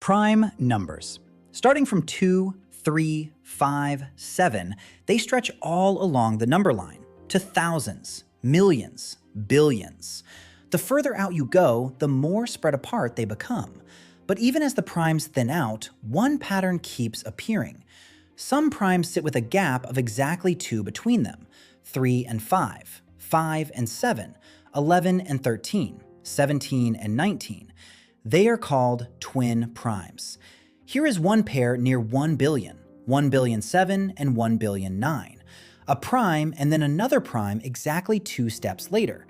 Prime numbers. Starting from 2, 3, 5, 7, they stretch all along the number line to thousands, millions, billions. The further out you go, the more spread apart they become. But even as the primes thin out, one pattern keeps appearing. Some primes sit with a gap of exactly 2 between them: 3 and 5, 5 and 7, 11 and 13, 17 and 19. They are called twin primes. Here is one pair near 1 billion, 1 billion 7 and 1 billion 9. A prime and then another prime exactly 2 steps later.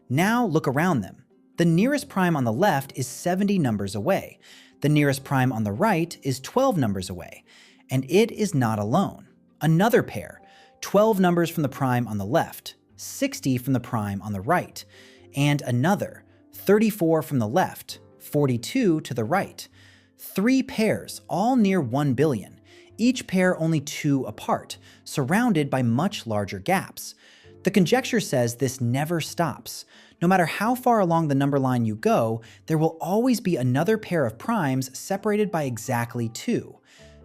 Now look around them. The nearest prime on the left is 70 numbers away. The nearest prime on the right is 12 numbers away. And it is not alone. Another pair, 12 numbers from the prime on the left, 60 from the prime on the right, and another, 34 from the left, 42 to the right. 3 pairs, all near 1 billion, each pair only 2 apart, surrounded by much larger gaps. The conjecture says this never stops. No matter how far along the number line you go, there will always be another pair of primes separated by exactly 2.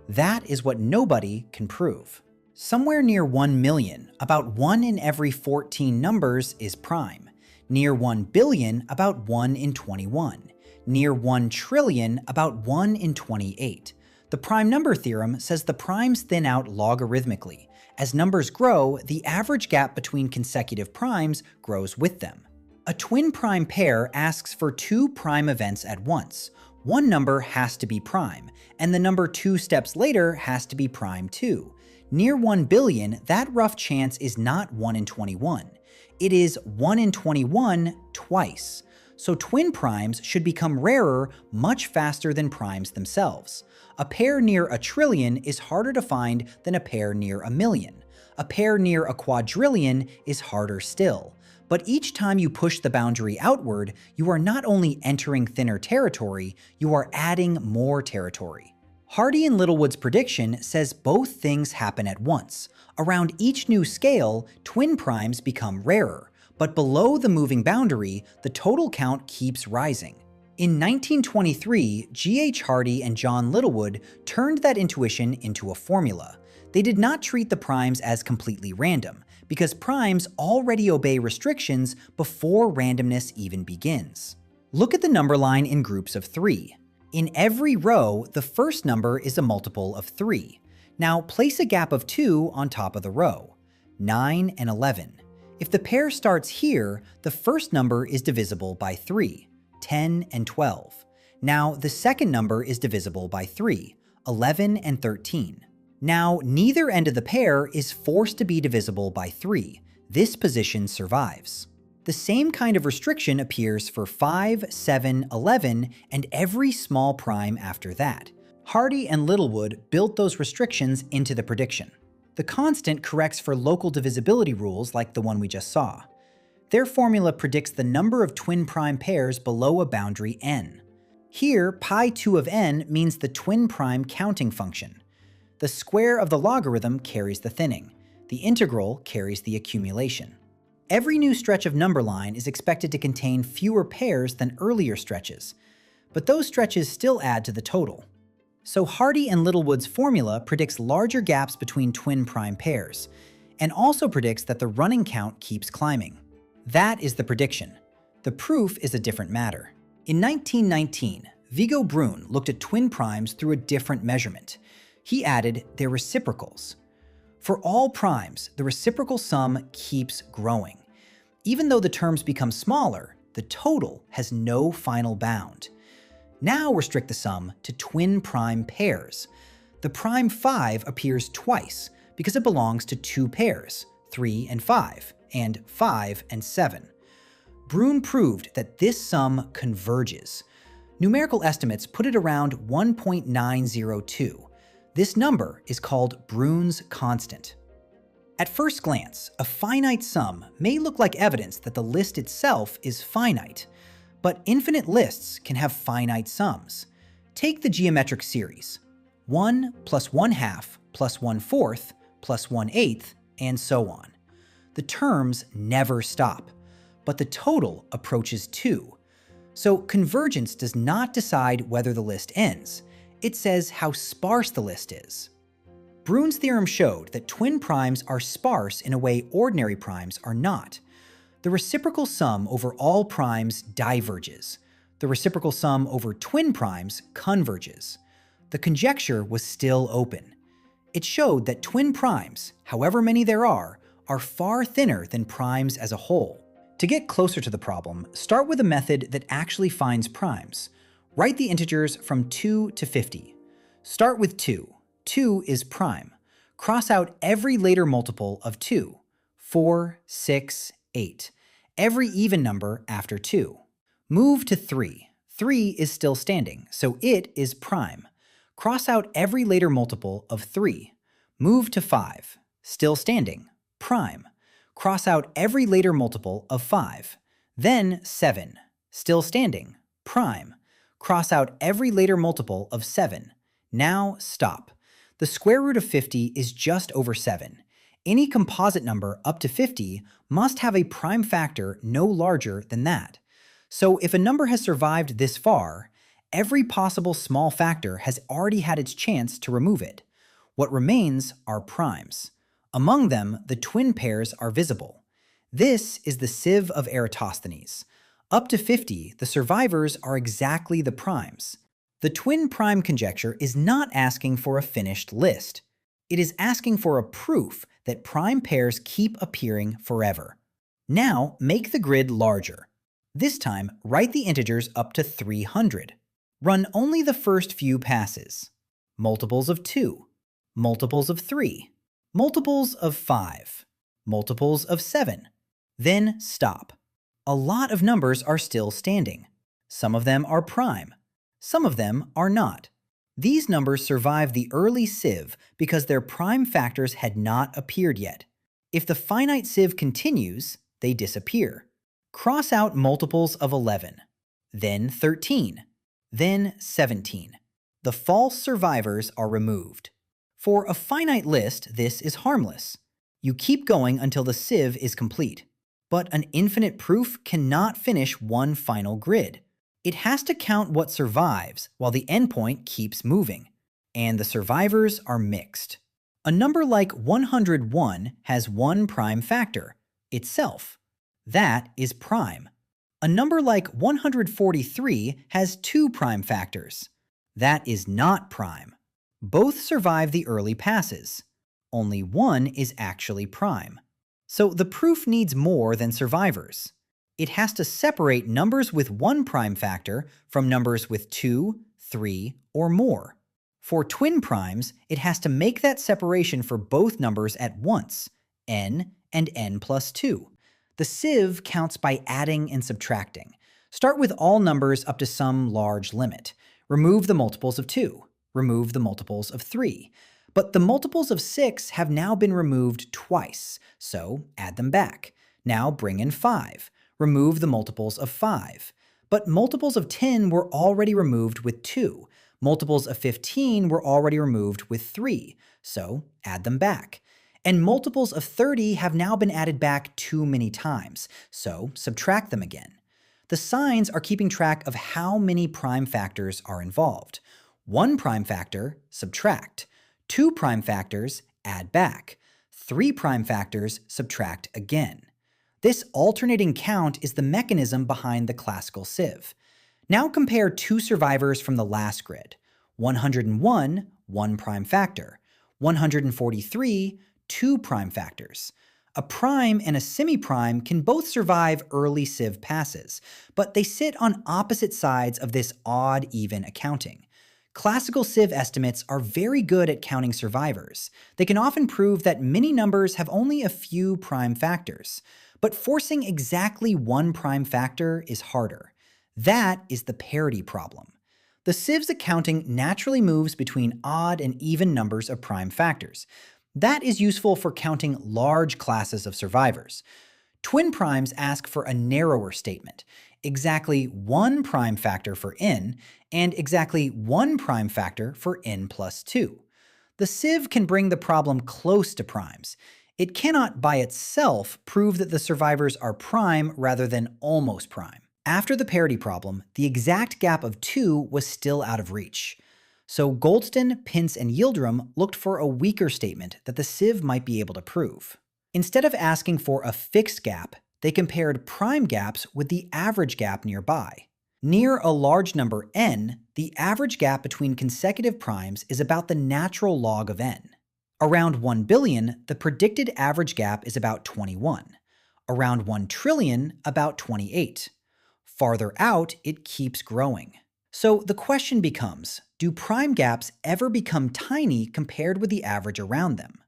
That is what nobody can prove. Somewhere near 1 million, about 1 in every 14 numbers is prime. Near 1 billion, about 1 in 21. Near 1 trillion, about 1 in 28. The prime number theorem says the primes thin out logarithmically. As numbers grow, the average gap between consecutive primes grows with them. A twin prime pair asks for 2 prime events at once. One number has to be prime, and the number 2 steps later has to be prime too. Near 1 billion, that rough chance is not 1 in 21. It is 1 in 21 twice. So twin primes should become rarer much faster than primes themselves. A pair near a trillion is harder to find than a pair near a million. A pair near a quadrillion is harder still. But each time you push the boundary outward, you are not only entering thinner territory, you are adding more territory. Hardy and Littlewood's prediction says both things happen at once. Around each new scale, twin primes become rarer. But below the moving boundary, the total count keeps rising. In 1923, G.H. Hardy and John Littlewood turned that intuition into a formula. They did not treat the primes as completely random, because primes already obey restrictions before randomness even begins. Look at the number line in groups of 3. In every row, the first number is a multiple of 3. Now place a gap of 2 on top of the row. 9 and 11. If the pair starts here, the first number is divisible by 3, 10 and 12. Now the second number is divisible by 3, 11 and 13. Now neither end of the pair is forced to be divisible by 3. This position survives. The same kind of restriction appears for 5, 7, 11, and every small prime after that. Hardy and Littlewood built those restrictions into the prediction. The constant corrects for local divisibility rules like the one we just saw. Their formula predicts the number of twin prime pairs below a boundary n. Here, pi 2 of n means the twin prime counting function. The square of the logarithm carries the thinning. The integral carries the accumulation. Every new stretch of number line is expected to contain fewer pairs than earlier stretches, but those stretches still add to the total. So Hardy and Littlewood's formula predicts larger gaps between twin prime pairs, and also predicts that the running count keeps climbing. That is the prediction. The proof is a different matter. In 1919, Viggo Brun looked at twin primes through a different measurement. He added their reciprocals. For all primes, the reciprocal sum keeps growing. Even though the terms become smaller, the total has no final bound. Now restrict the sum to twin prime pairs. The prime 5 appears twice because it belongs to 2 pairs, 3 and 5, and 5 and 7. Brun proved that this sum converges. Numerical estimates put it around 1.902. This number is called Brun's constant. At first glance, a finite sum may look like evidence that the list itself is finite. But infinite lists can have finite sums. Take the geometric series. 1 plus 1/2 plus 1/4 plus 1/8, and so on. The terms never stop, but the total approaches 2. So convergence does not decide whether the list ends. It says how sparse the list is. Brun's theorem showed that twin primes are sparse in a way ordinary primes are not. The reciprocal sum over all primes diverges. The reciprocal sum over twin primes converges. The conjecture was still open. It showed that twin primes, however many there are far thinner than primes as a whole. To get closer to the problem, start with a method that actually finds primes. Write the integers from 2 to 50. Start with 2. 2 is prime. Cross out every later multiple of 2. 4, 6, 8. Every even number after 2. Move to 3. 3 is still standing, so it is prime. Cross out every later multiple of 3. Move to 5. Still standing. Prime. Cross out every later multiple of 5. Then 7. Still standing. Prime. Cross out every later multiple of 7. Now stop. The square root of 50 is just over 7. Any composite number up to 50 must have a prime factor no larger than that. So if a number has survived this far, every possible small factor has already had its chance to remove it. What remains are primes. Among them, the twin pairs are visible. This is the sieve of Eratosthenes. Up to 50, the survivors are exactly the primes. The twin prime conjecture is not asking for a finished list. It is asking for a proof that prime pairs keep appearing forever. Now, make the grid larger. This time, write the integers up to 300. Run only the first few passes. Multiples of 2. Multiples of 3. Multiples of 5. Multiples of 7. Then stop. A lot of numbers are still standing. Some of them are prime. Some of them are not. These numbers survive the early sieve because their prime factors had not appeared yet. If the finite sieve continues, they disappear. Cross out multiples of 11, then 13, then 17. The false survivors are removed. For a finite list, this is harmless. You keep going until the sieve is complete. But an infinite proof cannot finish one final grid. It has to count what survives while the endpoint keeps moving. And the survivors are mixed. A number like 101 has one prime factor, itself. That is prime. A number like 143 has two prime factors. That is not prime. Both survive the early passes. Only one is actually prime. So the proof needs more than survivors. It has to separate numbers with one prime factor from numbers with 2, 3, or more. For twin primes, it has to make that separation for both numbers at once, n and n plus 2. The sieve counts by adding and subtracting. Start with all numbers up to some large limit. Remove the multiples of 2. Remove the multiples of 3. But the multiples of 6 have now been removed twice, so add them back. Now bring in 5. Remove the multiples of 5. But multiples of 10 were already removed with 2. Multiples of 15 were already removed with 3, so add them back. And multiples of 30 have now been added back too many times, so subtract them again. The signs are keeping track of how many prime factors are involved. 1 prime factor, subtract. 2 prime factors, add back. 3 prime factors, subtract again. This alternating count is the mechanism behind the classical sieve. Now compare two survivors from the last grid. 101, 1 prime factor. 143, 2 prime factors. A prime and a semi-prime can both survive early sieve passes, but they sit on opposite sides of this odd-even accounting. Classical sieve estimates are very good at counting survivors. They can often prove that many numbers have only a few prime factors. But forcing exactly one prime factor is harder. That is the parity problem. The sieve's accounting naturally moves between odd and even numbers of prime factors. That is useful for counting large classes of survivors. Twin primes ask for a narrower statement, exactly one prime factor for n, and exactly one prime factor for n plus 2. The sieve can bring the problem close to primes. It cannot by itself prove that the survivors are prime rather than almost prime. After the parity problem, the exact gap of 2 was still out of reach. So Goldston, Pintz, and Yildirim looked for a weaker statement that the sieve might be able to prove. Instead of asking for a fixed gap, they compared prime gaps with the average gap nearby. Near a large number n, the average gap between consecutive primes is about the natural log of n. Around 1 billion, the predicted average gap is about 21. Around 1 trillion, about 28. Farther out, it keeps growing. So the question becomes, do prime gaps ever become tiny compared with the average around them?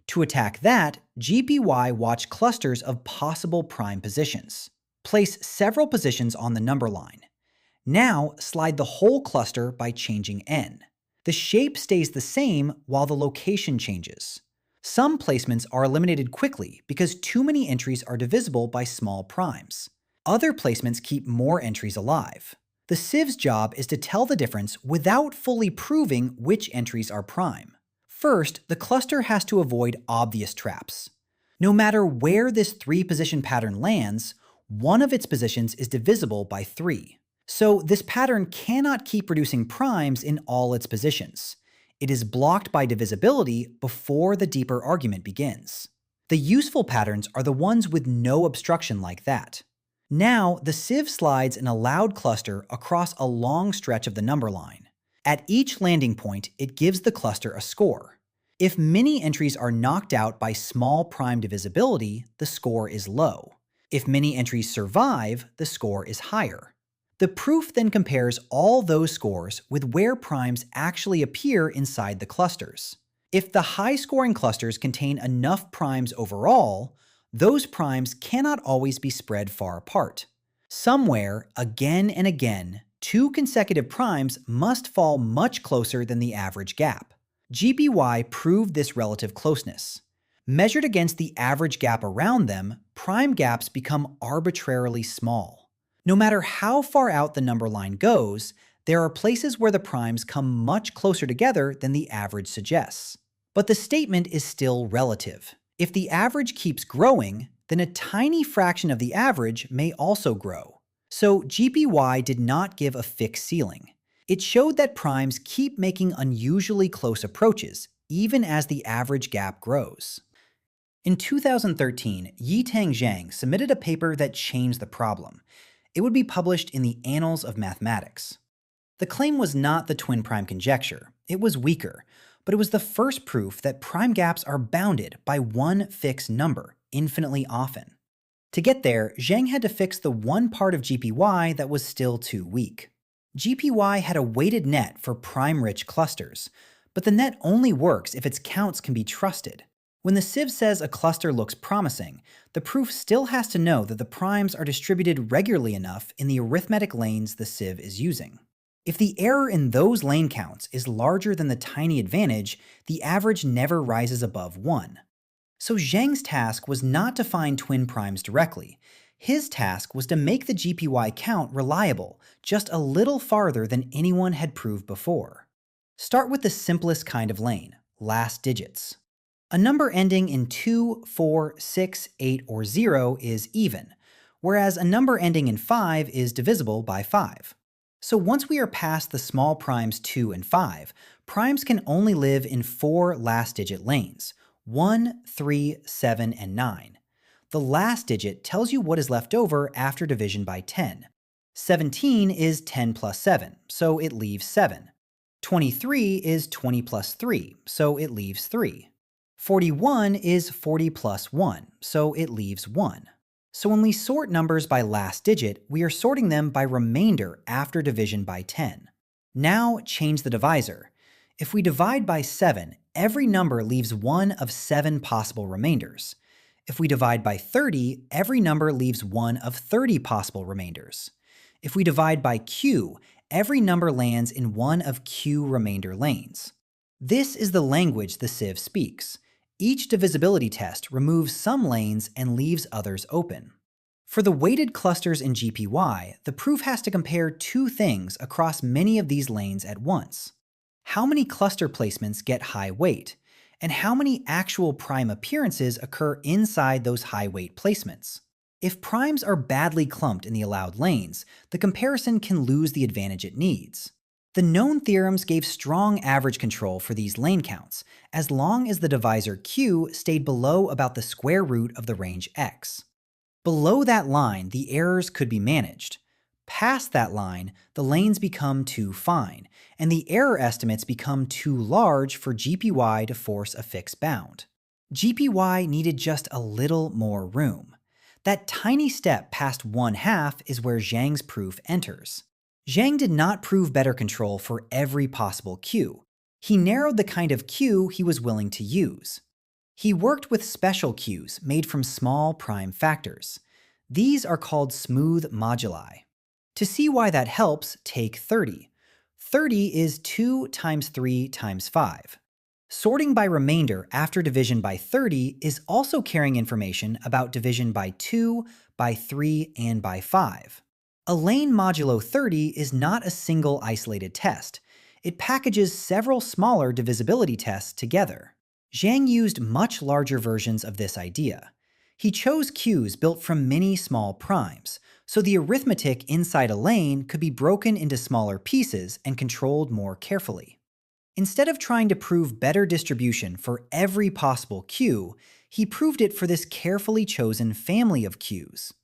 To attack that, GPY watched clusters of possible prime positions. Place several positions on the number line. Now slide the whole cluster by changing n. The shape stays the same while the location changes. Some placements are eliminated quickly because too many entries are divisible by small primes. Other placements keep more entries alive. The sieve's job is to tell the difference without fully proving which entries are prime. First, the cluster has to avoid obvious traps. No matter where this 3-position pattern lands, one of its positions is divisible by 3. So this pattern cannot keep reducing primes in all its positions. It is blocked by divisibility before the deeper argument begins. The useful patterns are the ones with no obstruction like that. Now, the sieve slides an allowed cluster across a long stretch of the number line. At each landing point, it gives the cluster a score. If many entries are knocked out by small prime divisibility, the score is low. If many entries survive, the score is higher. The proof then compares all those scores with where primes actually appear inside the clusters. If the high-scoring clusters contain enough primes overall, those primes cannot always be spread far apart. Somewhere, again and again, 2 consecutive primes must fall much closer than the average gap. GPY proved this relative closeness. Measured against the average gap around them, prime gaps become arbitrarily small. No matter how far out the number line goes, there are places where the primes come much closer together than the average suggests. But the statement is still relative. If the average keeps growing, then a tiny fraction of the average may also grow. So GPY did not give a fixed ceiling. It showed that primes keep making unusually close approaches, even as the average gap grows. In 2013, Yitang Zhang submitted a paper that changed the problem. It would be published in the Annals of Mathematics. The claim was not the twin prime conjecture. It was weaker, but it was the first proof that prime gaps are bounded by one fixed number, infinitely often. To get there, Zhang had to fix the one part of GPY that was still too weak. GPY had a weighted net for prime-rich clusters, but the net only works if its counts can be trusted. When the sieve says a cluster looks promising, the proof still has to know that the primes are distributed regularly enough in the arithmetic lanes the sieve is using. If the error in those lane counts is larger than the tiny advantage, the average never rises above 1. So Zhang's task was not to find twin primes directly. His task was to make the GPY count reliable, just a little farther than anyone had proved before. Start with the simplest kind of lane, last digits. A number ending in 2, 4, 6, 8, or 0 is even, whereas a number ending in 5 is divisible by 5. So once we are past the small primes 2 and 5, primes can only live in 4 last-digit lanes, 1, 3, 7, and 9. The last digit tells you what is left over after division by 10. 17 is 10 plus 7, so it leaves 7. 23 is 20 plus 3, so it leaves 3. 41 is 40 plus 1, so it leaves 1. So when we sort numbers by last digit, we are sorting them by remainder after division by 10. Now change the divisor. If we divide by 7, every number leaves one of 7 possible remainders. If we divide by 30, every number leaves one of 30 possible remainders. If we divide by q, every number lands in one of q remainder lanes. This is the language the sieve speaks. Each divisibility test removes some lanes and leaves others open. For the weighted clusters in GPY, the proof has to compare 2 things across many of these lanes at once. How many cluster placements get high weight, and how many actual prime appearances occur inside those high weight placements. If primes are badly clumped in the allowed lanes, the comparison can lose the advantage it needs. The known theorems gave strong average control for these lane counts, as long as the divisor q stayed below about the square root of the range x. Below that line, the errors could be managed. Past that line, the lanes become too fine, and the error estimates become too large for GPY to force a fixed bound. GPY needed just a little more room. That tiny step past 1/2 is where Zhang's proof enters. Zhang did not prove better control for every possible Q. He narrowed the kind of Q he was willing to use. He worked with special Qs made from small prime factors. These are called smooth moduli. To see why that helps, take 30. 30 is 2 times 3 times 5. Sorting by remainder after division by 30 is also carrying information about division by 2, by 3, and by 5. A lane modulo 30 is not a single isolated test. It packages several smaller divisibility tests together. Zhang used much larger versions of this idea. He chose Qs built from many small primes, so the arithmetic inside a lane could be broken into smaller pieces and controlled more carefully. Instead of trying to prove better distribution for every possible Q, he proved it for this carefully chosen family of Qs.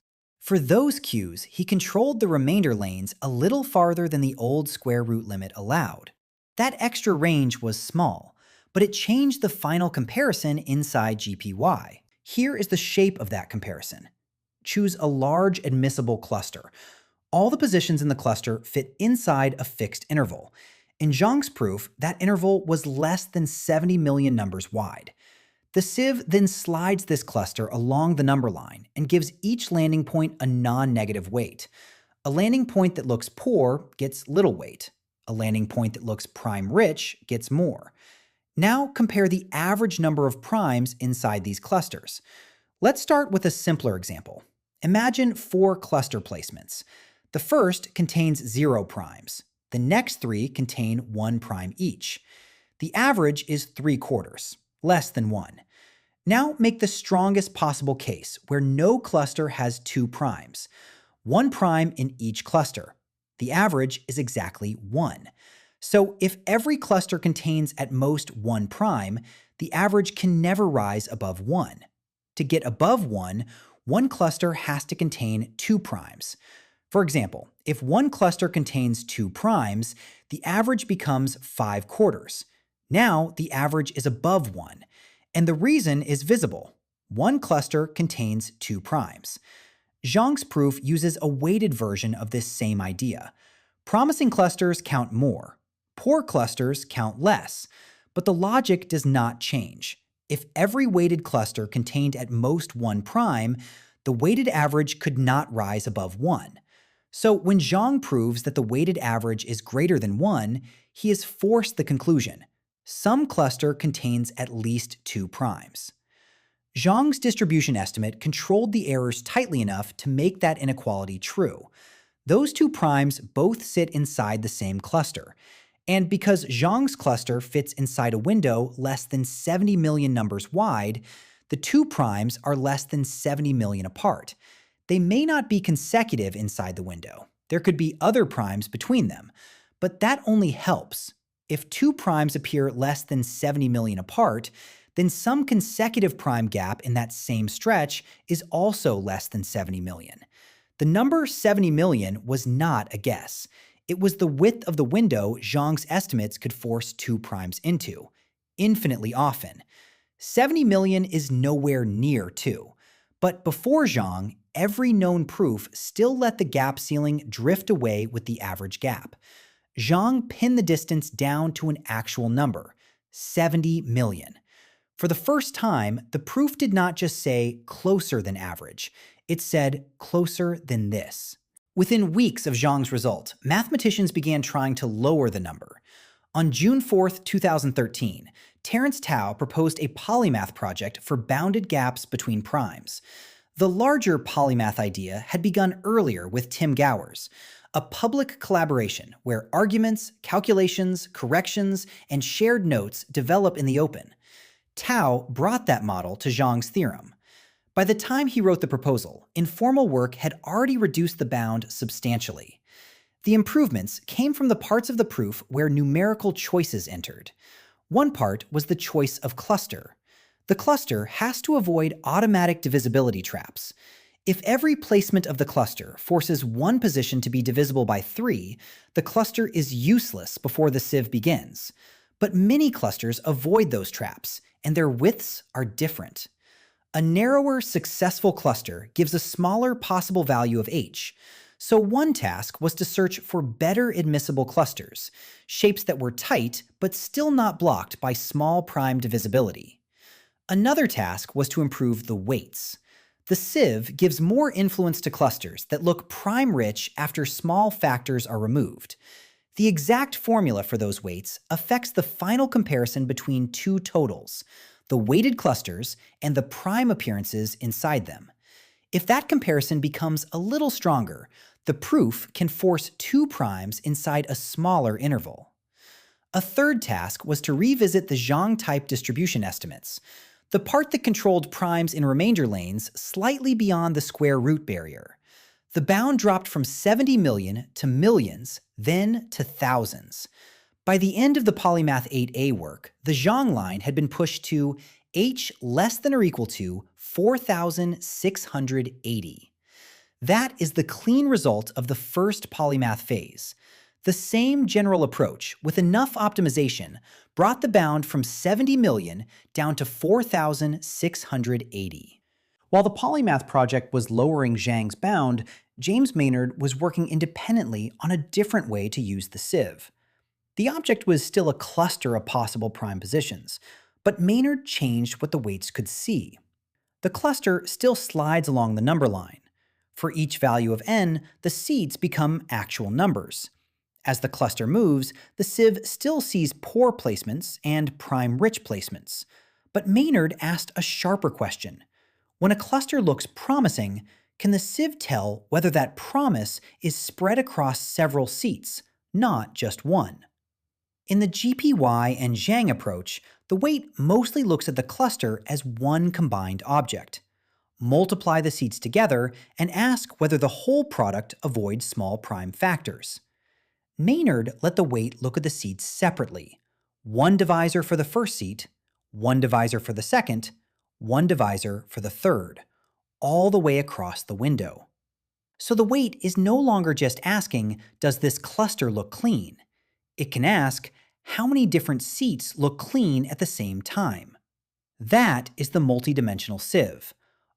For those Qs, he controlled the remainder lanes a little farther than the old square root limit allowed. That extra range was small, but it changed the final comparison inside GPY. Here is the shape of that comparison. Choose a large admissible cluster. All the positions in the cluster fit inside a fixed interval. In Zhang's proof, that interval was less than 70 million numbers wide. The sieve then slides this cluster along the number line and gives each landing point a non-negative weight. A landing point that looks poor gets little weight. A landing point that looks prime-rich gets more. Now compare the average number of primes inside these clusters. Let's start with a simpler example. Imagine 4 cluster placements. The first contains 0 primes. The next 3 contain 1 prime each. The average is 3/4, less than 1. Now make the strongest possible case where no cluster has 2 primes. 1 prime in each cluster. The average is exactly 1. So if every cluster contains at most 1 prime, the average can never rise above 1. To get above 1, one cluster has to contain 2 primes. For example, if one cluster contains 2 primes, the average becomes 5/4. Now the average is above 1, and the reason is visible. One cluster contains 2 primes. Zhang's proof uses a weighted version of this same idea. Promising clusters count more. Poor clusters count less, but the logic does not change. If every weighted cluster contained at most 1 prime, the weighted average could not rise above 1. So when Zhang proves that the weighted average is greater than 1, he has forced the conclusion. Some cluster contains at least 2 primes. Zhang's distribution estimate controlled the errors tightly enough to make that inequality true. Those 2 primes both sit inside the same cluster. And because Zhang's cluster fits inside a window less than 70 million numbers wide, the 2 primes are less than 70 million apart. They may not be consecutive inside the window. There could be other primes between them, but that only helps. If 2 primes appear less than 70 million apart, then some consecutive prime gap in that same stretch is also less than 70 million. The number 70 million was not a guess. It was the width of the window Zhang's estimates could force 2 primes into, infinitely often. 70 million is nowhere near 2. But before Zhang, every known proof still let the gap ceiling drift away with the average gap. Zhang pinned the distance down to an actual number, 70 million. For the first time, the proof did not just say closer than average. It said closer than this. Within weeks of Zhang's result, mathematicians began trying to lower the number. On June 4, 2013, Terence Tao proposed a Polymath project for bounded gaps between primes. The larger Polymath idea had begun earlier with Tim Gowers, a public collaboration where arguments, calculations, corrections, and shared notes develop in the open. Tao brought that model to Zhang's theorem. By the time he wrote the proposal, informal work had already reduced the bound substantially. The improvements came from the parts of the proof where numerical choices entered. One part was the choice of cluster. The cluster has to avoid automatic divisibility traps. If every placement of the cluster forces one position to be divisible by 3, the cluster is useless before the sieve begins. But many clusters avoid those traps, and their widths are different. A narrower, successful cluster gives a smaller possible value of h. So one task was to search for better admissible clusters, shapes that were tight but still not blocked by small prime divisibility. Another task was to improve the weights. The sieve gives more influence to clusters that look prime-rich after small factors are removed. The exact formula for those weights affects the final comparison between two totals, the weighted clusters and the prime appearances inside them. If that comparison becomes a little stronger, the proof can force two primes inside a smaller interval. A third task was to revisit the Zhang-type distribution estimates, the part that controlled primes in remainder lanes slightly beyond the square root barrier. The bound dropped from 70 million to millions, then to thousands. By the end of the Polymath 8a work, the Zhang line had been pushed to h less than or equal to 4,680. That is the clean result of the first polymath phase. The same general approach, with enough optimization, brought the bound from 70 million down to 4,680. While the Polymath project was lowering Zhang's bound, James Maynard was working independently on a different way to use the sieve. The object was still a cluster of possible prime positions, but Maynard changed what the weights could see. The cluster still slides along the number line. For each value of n, the seeds become actual numbers. As the cluster moves, the sieve still sees poor placements and prime-rich placements. But Maynard asked a sharper question. When a cluster looks promising, can the sieve tell whether that promise is spread across several seats, not just one? In the GPY and Zhang approach, the weight mostly looks at the cluster as one combined object. Multiply the seats together and ask whether the whole product avoids small prime factors. Maynard let the weight look at the seats separately. One divisor for the first seat, one divisor for the second, one divisor for the third, all the way across the window. So the weight is no longer just asking, does this cluster look clean? It can ask, how many different seats look clean at the same time? That is the multidimensional sieve.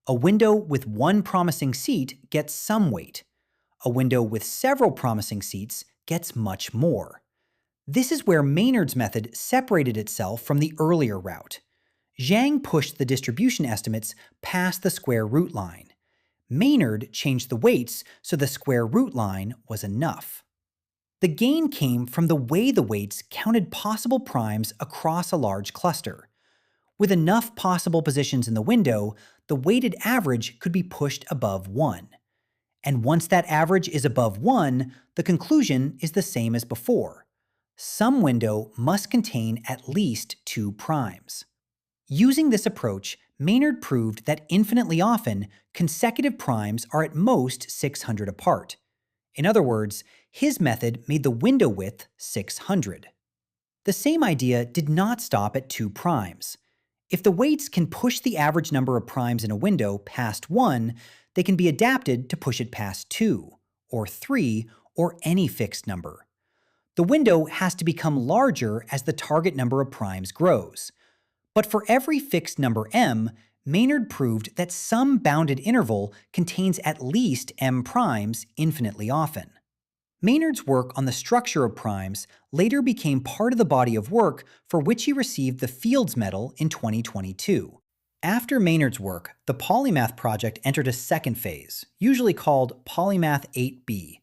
A window with one promising seat gets some weight. A window with several promising seats gets much more. This is where Maynard's method separated itself from the earlier route. Zhang pushed the distribution estimates past the square root line. Maynard changed the weights so the square root line was enough. The gain came from the way the weights counted possible primes across a large cluster. With enough possible positions in the window, the weighted average could be pushed above 1. And once that average is above 1, the conclusion is the same as before. Some window must contain at least 2 primes. Using this approach, Maynard proved that infinitely often, consecutive primes are at most 600 apart. In other words, his method made the window width 600. The same idea did not stop at 2 primes. If the weights can push the average number of primes in a window past 1, they can be adapted to push it past 2, or 3, or any fixed number. The window has to become larger as the target number of primes grows. But for every fixed number m, Maynard proved that some bounded interval contains at least m primes infinitely often. Maynard's work on the structure of primes later became part of the body of work for which he received the Fields Medal in 2022. After Maynard's work, the Polymath project entered a second phase, usually called Polymath 8b.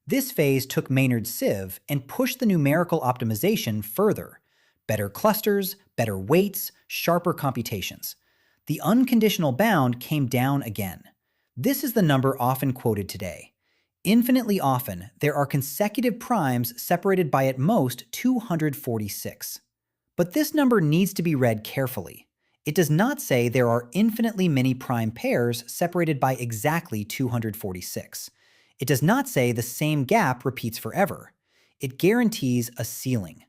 This phase took Maynard's sieve and pushed the numerical optimization further. Better clusters, better weights, sharper computations. The unconditional bound came down again. This is the number often quoted today. Infinitely often, there are consecutive primes separated by at most 246. But this number needs to be read carefully. It does not say there are infinitely many prime pairs separated by exactly 246. It does not say the same gap repeats forever. It guarantees a ceiling.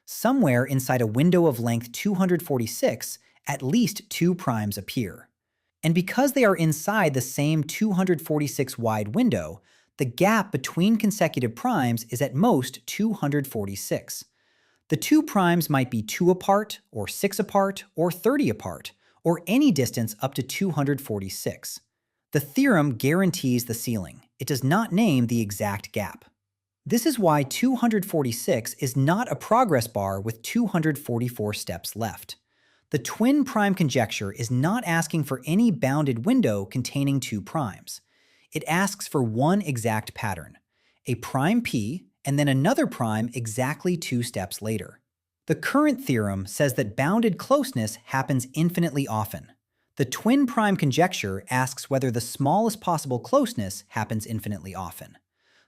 Somewhere inside a window of length 246, at least 2 primes appear. And because they are inside the same 246 wide window, the gap between consecutive primes is at most 246. The 2 primes might be 2 apart, or 6 apart, or 30 apart, or any distance up to 246. The theorem guarantees the ceiling. It does not name the exact gap. This is why 246 is not a progress bar with 244 steps left. The twin prime conjecture is not asking for any bounded window containing 2 primes. It asks for one exact pattern, a prime p and then another prime exactly 2 steps later. The current theorem says that bounded closeness happens infinitely often. The twin prime conjecture asks whether the smallest possible closeness happens infinitely often.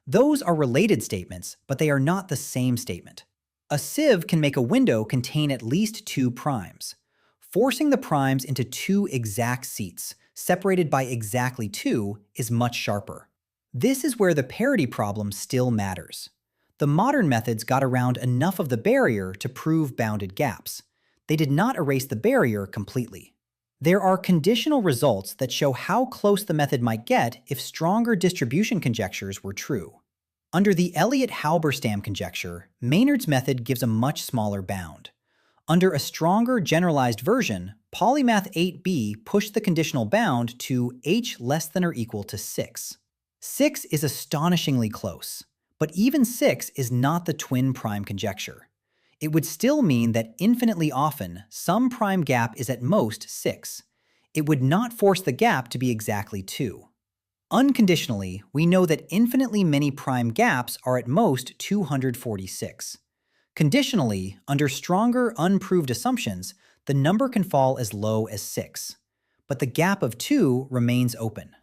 Those are related statements, but they are not the same statement. A sieve can make a window contain at least 2 primes. Forcing the primes into 2 exact seats, separated by exactly 2, is much sharper. This is where the parity problem still matters. The modern methods got around enough of the barrier to prove bounded gaps. They did not erase the barrier completely. There are conditional results that show how close the method might get if stronger distribution conjectures were true. Under the Elliott-Halberstam conjecture, Maynard's method gives a much smaller bound. Under a stronger generalized version, Polymath 8b pushed the conditional bound to h less than or equal to 6. 6 is astonishingly close, but even 6 is not the twin prime conjecture. It would still mean that infinitely often, some prime gap is at most 6. It would not force the gap to be exactly 2. Unconditionally, we know that infinitely many prime gaps are at most 246. Conditionally, under stronger unproved assumptions, the number can fall as low as 6. But the gap of 2 remains open.